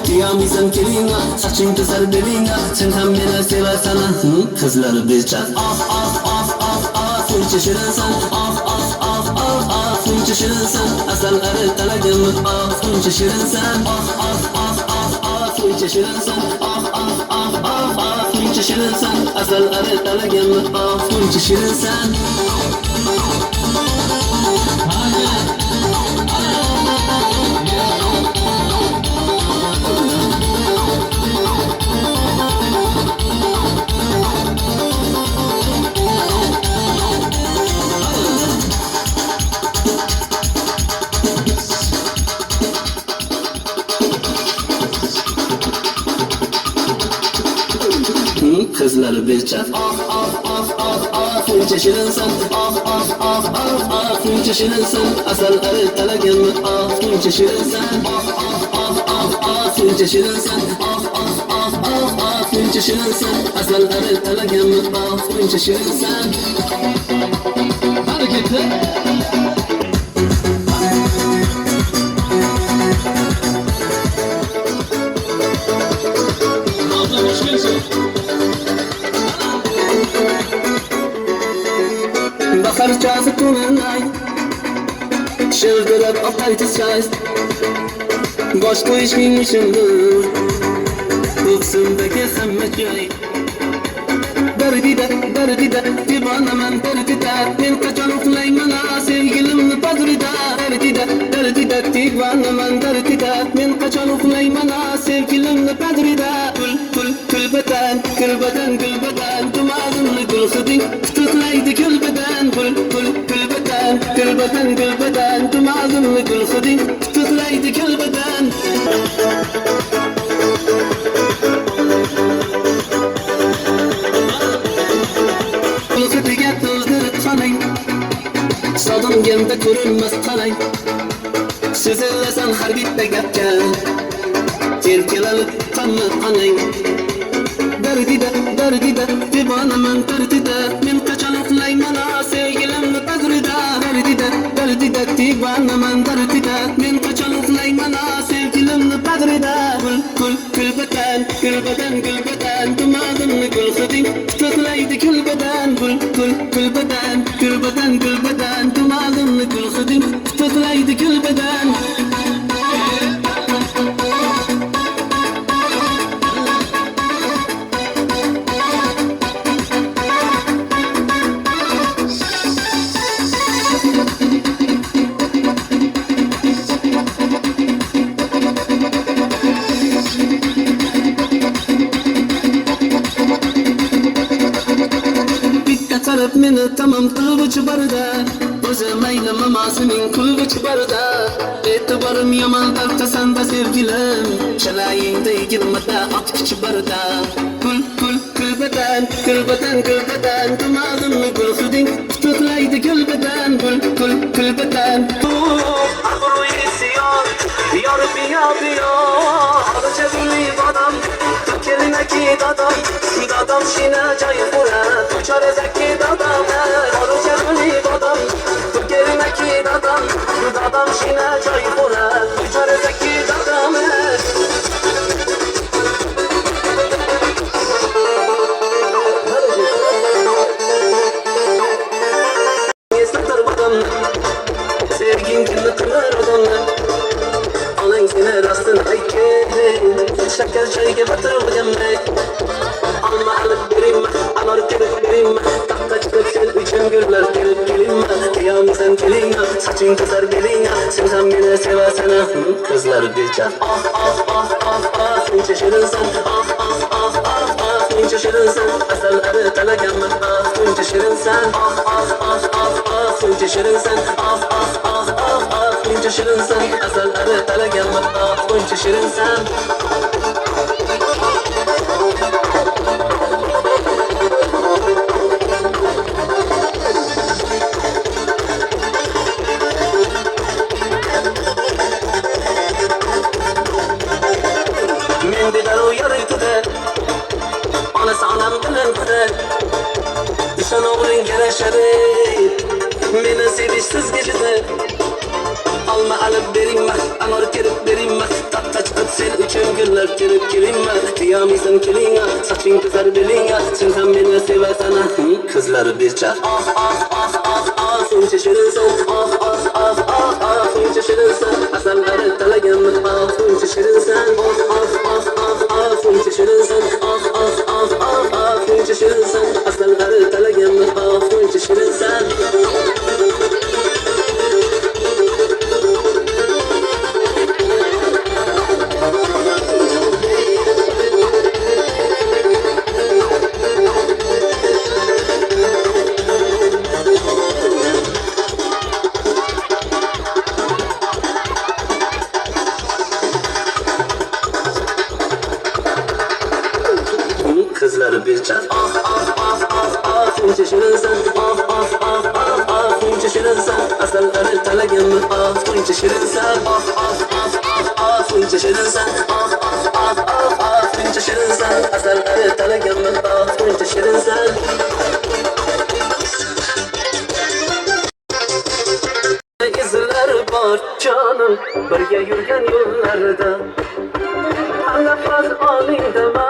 Kıyamizem kelina, saçın keser belina. Sen hem beni seversen kızları beçer. Ah ah ah ah ah, fırça şirinsen. Ah ah ah ah ah, fırça şirinsen. Asal arı talagım, ah fırça şirinsen. Ah ah ah ah ah, fırça şirinsen. Ah ah ah ah ah, fırça şirinsen. Asal arı talagım, ah fırça şirinsen. Kızları beçer. Ah ah ah ah ah, fırça şirinsen. Ah ah ah ah ah, fırça şirinsen. Asal arı talagım, ah fırça şirinsen. Ah ah ah ah ah, fırça şirinsen. Ah ah ah ah ah, fırça şirinsen. Asal arı talagım, ah fırça şirinsen. Hareketli. Bakar çazı kununay, şırdırak altaytı çayız. Boş koyuş bilmişimdir, koksundaki hemmet yay. Derdide, divana men derdide. Men kaçan uklayman'a sevgilimni badrida. Derdide, divana men derdide. Men kaçan uklayman'a sevgilimni badrida. Kul beden, dumağımlı gül hıdin. Tutuklaydı gül beden. Gül beden, dumağımlı gül hıdin. Tutuklaydı gül beden. Sadım gemde görünmez kalay. Süzüllesen har bitte gapga. Terkelanıp kanay. Derdide, divana men derdide. Men kaçan uklayman'a sevgilimni badrida. Derdide, divana men derdide. Men kaçan uklayman'a sevgilimni badrida. Gül beden, dumağımlı gül hıdin. Tutuklaydı gül beden. Gül beden, dumağımlı gül hıdin. Tutuklaydı gül beden. Meni tamam kılgıç barda. Özüm aylamama senin kılgıç barda. Etibarım yaman tartasan da sevgilim. Şalayında girmede atkiç barda. Gül beden, dumağımlı gül hıdin. Tutuklaydı gül beden. Gül beden. Akru isyan, yarbi yabiyan. Cebili badam, kelimeki dadam. Dadam şine cayı kuran. Çare zeki dadam. Cebili badam, kelimeki dadam. Dadam şine cayı kuran. Çare zeki dadam. Sevgin gibi kırar adamlar. Alayım seni rastın ayken. Şeker çayı batırıp yemek. Alma alıp vereyim, anar kelip vereyim. Takka çıkıp sen üçün güller gelip gelinme. Kıyamızem kelina, saçın keser belina. Sen beni seversen kızları beçer. Ah ah ah ah ah, fırça şirinsen. Ah ah ah ah ah, fırça şirinsen. Asal arı talagım, ah fırça şirinsen. Ah ah ah ah ah, fırça şirinsen. Ah ah ah ah ah, fırça şirinsen. Asal arı talagım, ah fırça şirinsen. İşan oğlun gereşeri Meni sevişsiz gecede Alma alıp vereyim, anar kerip vereyim Hatta çıkıp sen üçün güller terip kirinme Diyamizim kilinga saçın kızar bilinga Sen hem beni seversene kızları bir çar Ah ah ah ah ah Funca şirinsen ah ah ah ah ah Funca şirinsen asalları talagım ah Funca şirinsen ah ah ah ah ah Funca şirinsen ah ah ah ah ah Funca şirinsen asalları talagım ah Funca şirinsen Kızları bir çar ah ah ah ah ah Funca şirinsen ah ah ah ah ah Funca şirinsen asalları talagım ah Funca şirinsen ah ah ah ah ah Funca şirinsen ah ah ah ah ah Funca şirinsen asalları talagım ah Funca şirinsen İzler var canım birga yurgan yo'llarda Nafas oling dema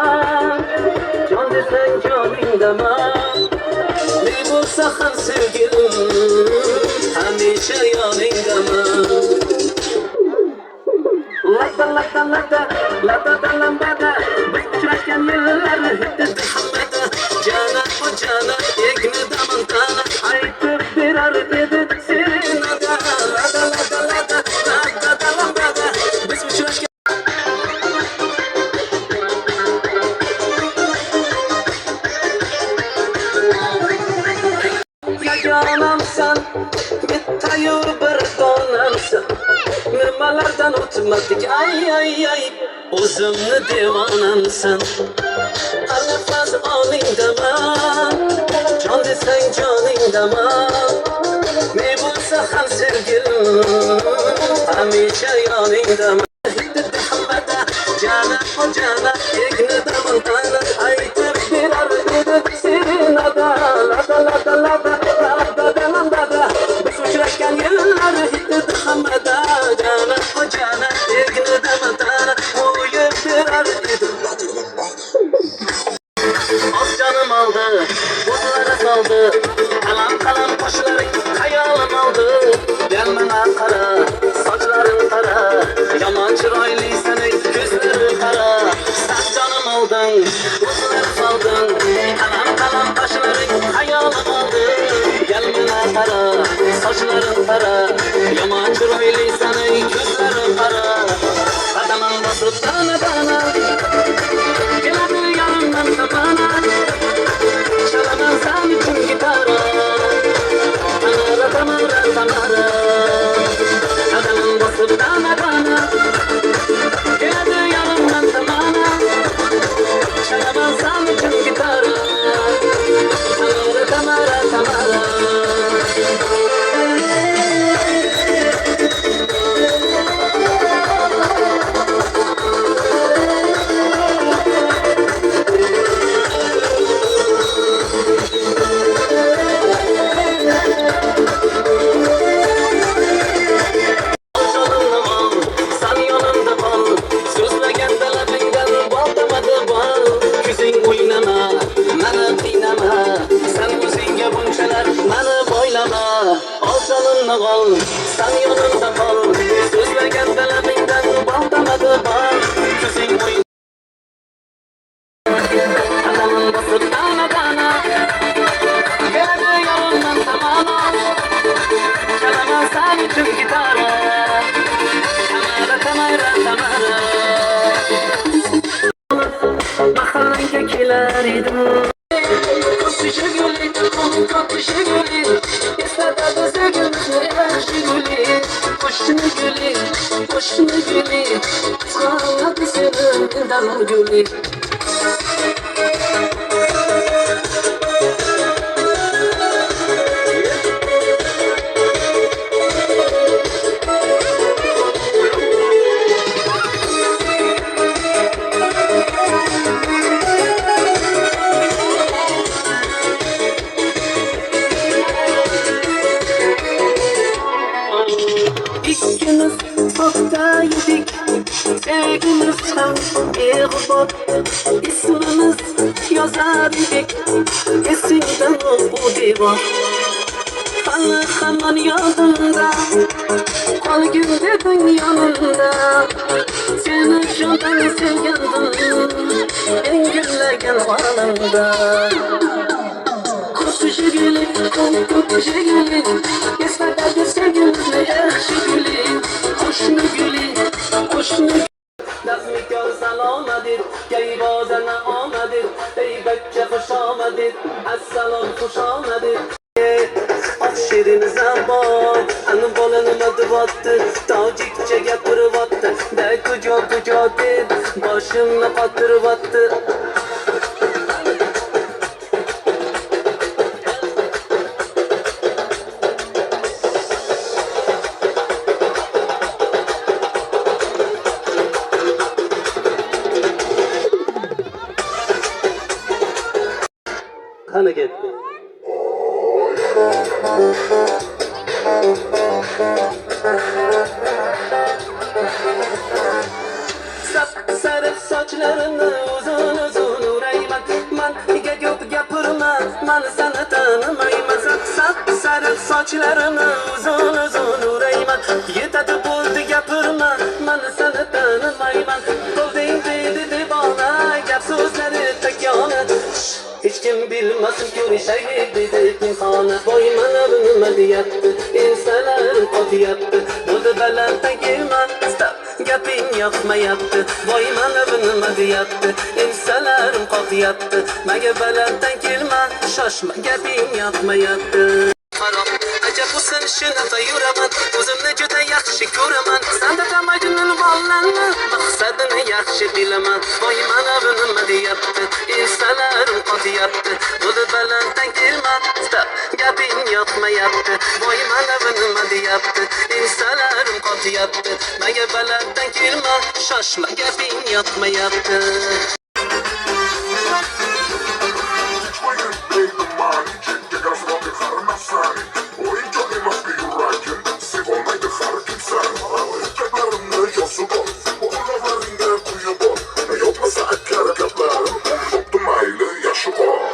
jon desang joning dema ne bo'lsa ham sevgilim hamisha yoningdama Lada lada lada lada da lambada biz uchrashgan yillar hiddi hammada jana o jana egni damantana aytib berar dedi serenada lada lada lada lada da lambada biz uchrashgan Yaganamsan bittayu bir donamsan nimalardan o'tmadik ay ay ay o'zimni devonamsan nafas olingdama jon desang joningdama ne bo'lsa ham sevgilim hamisha yoningdama hammada jana o jana egni damantana aytib berar edi serenada lada lada lada lada da lambada biz uchrashgan yillar hiddi hammada jana o jana egni damantana qo'yib berar edi Oz canım aldı, buzlara saldı Kalam kalam qo'shlaring hayolim oldi Gelmana qara, sochlarың qara Yomon chiroyli seni ko'zlaring qara Sen canım olding, buzlara solding Kalam kalam qo'shlaring hayolim oldi Gelmana qara, sochlarың qara Yomon chiroyli seni ko'zlaring qara Qadaming bosib dana dana Keladi yanimdan zamana Chalaman sen uchun gitara Tamara tamara tamara Qadaming bosib dana dana Keladi yanimdan zamana Chalaman sen uchun gitara Tamara tamara tamara Sen yolunda kal Sözlegen belemingden Baltamadı bal Küsün boyun Adamın basıp dana dana Geldi yolundan tamana Çalamaz sen için gitara Tamara tamara tamara Mahallenga kelar edim Ko'pishi guli, ko'pishi guli Eslatadi sevgimizni yaxshi guli Qo'shni guli, qo'shni guli Qizg'aladi seni indamar guli İkimiz Topta yedik sevgimiz ham mehribon ismimiz yozar edik esingdan bu devor hali hamon yodimda qolgin deding yonimda seni jondan sevgandim engillagan g'amimda ko'pchilik ko'pchilik eslatadi sevgimizni yaxshi guling qo'shni guling qo'shni Nasmikor salomadir, gayvozana omadir, ey bachcha xush omadir, assalom xush omadir. Shirin zabon, anu bolani madvatdi, tojikcha gapirvatdi, da kujo deb, boshimni qotirvatdi. Qani ketdi. Sarıp saçlarını uzun uzun urayman man gap gapirma man seni tanımayman sarıp saçlarını uzun uzun urayman yetadi bo'ldi gapirma man seni tanımayman qo'lding dedi bana gap so'zlari takona Hiç kim bilmesin görüşeyim dedi pinhana Boy mana nima deyapti insanlar qotyapti Bo'ldi balanddan kelma stop gaping yoqmayapti Boy mana nima deyapti insanlar qotyapti Maga balanddan kelma shoshma gaping yoqmayapti Harom ajab bo'lsin shunaqa yuraman o'zimni juda yaxshi ko'raman sanda majnun bollarni maqsadini yaxshi bilaman voy mana bu nima deyapti insonlarim qotyapti bo'ldi balanddan kelma stop gaping yoqmayapti voy mana bu nima deyapti insonlarim qotyapti maga balanddan kelma shoshma gaping yoqmayapti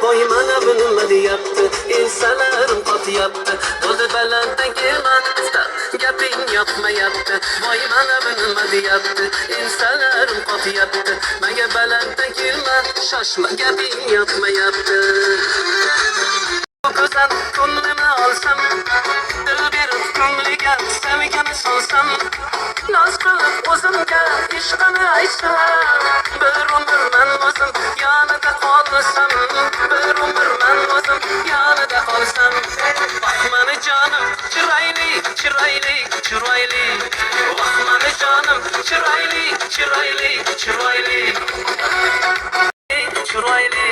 Voy mana bu nima deyapti insonlarim qotyapti bo'ldi balanddan kelma gaping yoqmayapti voy mana bu nima deyapti insonlarim qotyapti maga balanddan kelma shoshma gaping yoqmayapti ko'zdan ko'nglini olsam dil berib ko'ngliga sevgini solsam noz qilib o'zimga ishqini aytsam bir umr man o'zim yonida qolsam bir umr man o'zim yonida qolsam mani jonim chiroyli chiroyli chiroyli mani jonim chiroyli chiroyli chiroyli chiroyli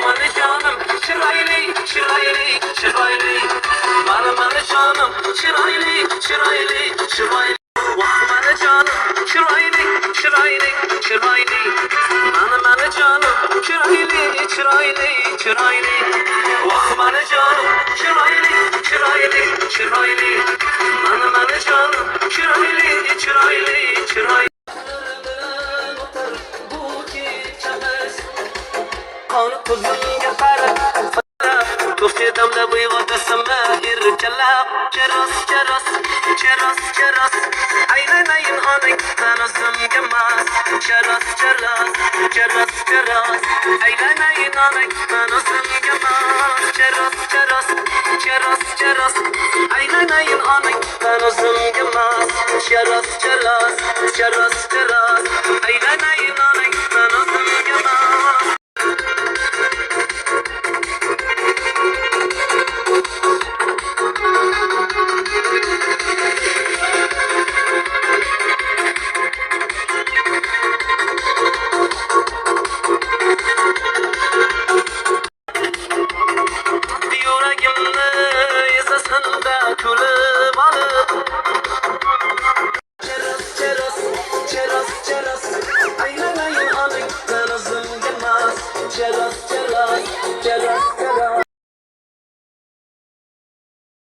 mani jonim chiroyli chiroyli chiroyli mani jonim chiroyli chiroyli chiroyli mani jonim chiroyli chiroyli chiroyli mani jonim chiroyli chiroyli chiroyli mani jonim chiroyli chiroyli chiroyli mani jonim chiroyli chiroyli chiroyli Qoni ko'zimga qarab Ko'kcha damlab uyg'otasan mahir chalab Cheros, cheros, cheros, cheros Aylanayin onang man o'zimga mas Cheros, cheros, cheros, cheros Aylanayin onang man o'zimga mas Cheros, cheros, cheros, cheros Aylanayin onang man o'zimga mas Cheros, cheros, cheros, cheros Aylanayin onang man o'zimga mas Yuragimni ezasanda kulib